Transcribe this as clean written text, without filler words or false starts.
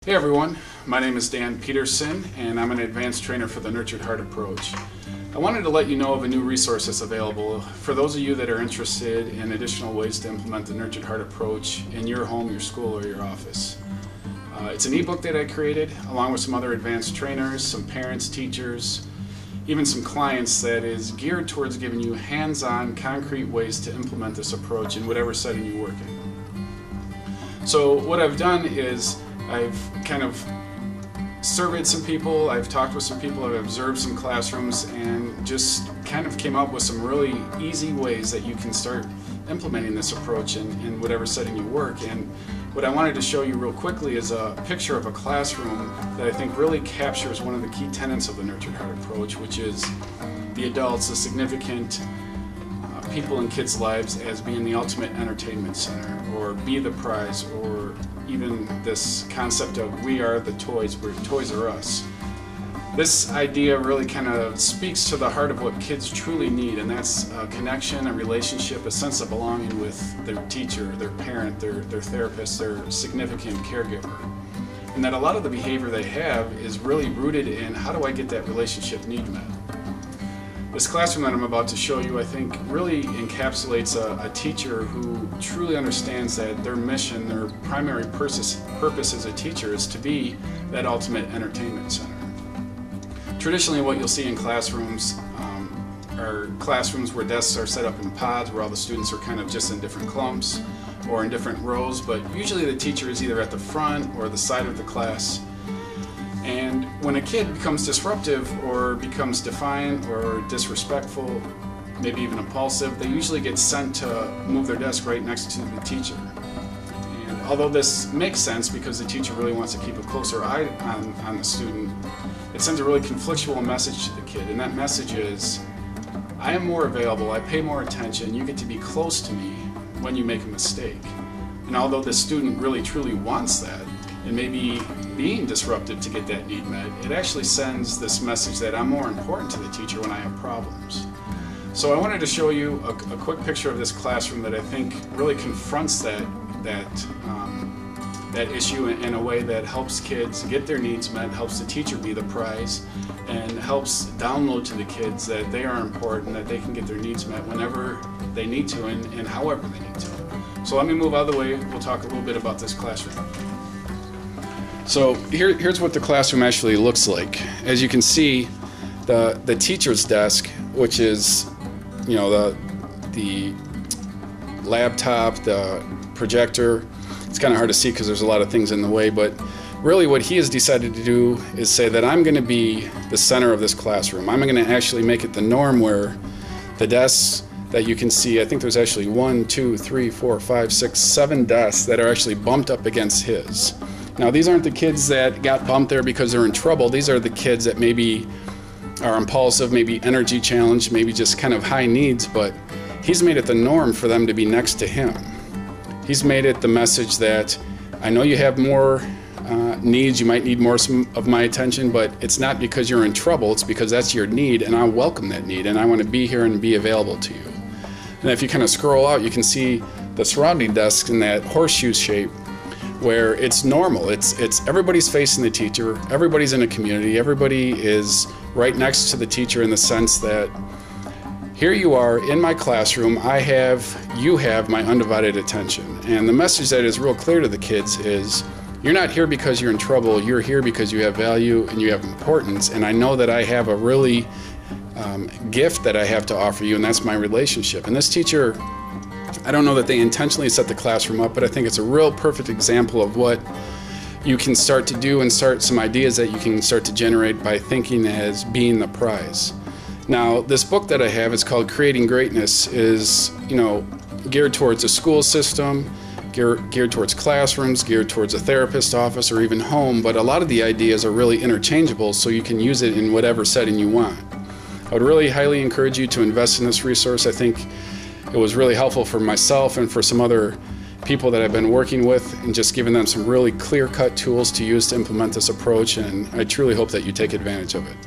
Hey everyone, my name is Dan Peterson and I'm an advanced trainer for the Nurtured Heart approach. I wanted to let you know of a new resource that's available for those of you that are interested in additional ways to implement the Nurtured Heart approach in your home, your school, or your office. It's an ebook that I created along with some other advanced trainers, some parents, teachers, even some clients that is geared towards giving you hands-on, concrete ways to implement this approach in whatever setting you work in. So what I've done is I've kind of surveyed some people, I've talked with some people, I've observed some classrooms, and just kind of came up with some really easy ways that you can start implementing this approach in whatever setting you work. And what I wanted to show you real quickly is a picture of a classroom that I think really captures one of the key tenets of the Nurtured Heart approach, which is the adults, the significant people in kids' lives as being the ultimate entertainment center, or be the prize, or even this concept of we are the toys, where toys are us. This idea really kind of speaks to the heart of what kids truly need, and that's a connection, a relationship, a sense of belonging with their teacher, their parent, their therapist, their significant caregiver. And that a lot of the behavior they have is really rooted in how do I get that relationship need met. This classroom that I'm about to show you, I think, really encapsulates a teacher who truly understands that their mission, their primary purpose as a teacher is to be that ultimate entertainment center. Traditionally, what you'll see in classrooms are classrooms where desks are set up in pods, where all the students are kind of just in different clumps or in different rows, but usually the teacher is either at the front or the side of the class. And when a kid becomes disruptive or becomes defiant or disrespectful, maybe even impulsive, they usually get sent to move their desk right next to the teacher. And although this makes sense because the teacher really wants to keep a closer eye on the student, it sends a really conflictual message to the kid. And that message is, I am more available, I pay more attention, you get to be close to me when you make a mistake. And although the student really truly wants that, and maybe being disruptive to get that need met, it actually sends this message that I'm more important to the teacher when I have problems. So I wanted to show you a quick picture of this classroom that I think really confronts that issue in a way that helps kids get their needs met, helps the teacher be the prize, and helps download to the kids that they are important, that they can get their needs met whenever they need to and however they need to. So let me move out of the way, we'll talk a little bit about this classroom. So here's what the classroom actually looks like. As you can see, the teacher's desk, which is, you know, the laptop, the projector. It's kind of hard to see because there's a lot of things in the way, but really what he has decided to do is say that I'm going to be the center of this classroom. I'm going to actually make it the norm where the desks that you can see, I think there's actually 1, 2, 3, 4, 5, 6, 7 desks that are actually bumped up against his. Now, these aren't the kids that got bumped there because they're in trouble. These are the kids that maybe are impulsive, maybe energy challenged, maybe just kind of high needs, but he's made it the norm for them to be next to him. He's made it the message that I know you have more needs, you might need more of my attention, but it's not because you're in trouble, it's because that's your need, and I welcome that need, and I want to be here and be available to you. And if you kind of scroll out, you can see the surrounding desks in that horseshoe shape, where it's normal. It's everybody's facing the teacher, everybody's in a community, everybody is right next to the teacher in the sense that here you are in my classroom, you have my undivided attention. And the message that is real clear to the kids is, you're not here because you're in trouble, you're here because you have value and you have importance, and I know that I have a really gift that I have to offer you, and that's my relationship. And this teacher, I don't know that they intentionally set the classroom up, but I think it's a real perfect example of what you can start to do and start some ideas that you can start to generate by thinking as being the prize. Now, this book that I have is called Creating Greatness, is, you know, geared towards a school system, geared towards classrooms, geared towards a therapist office, or even home, but a lot of the ideas are really interchangeable, so you can use it in whatever setting you want. I would really highly encourage you to invest in this resource. I think it was really helpful for myself and for some other people that I've been working with, and just giving them some really clear-cut tools to use to implement this approach, and I truly hope that you take advantage of it.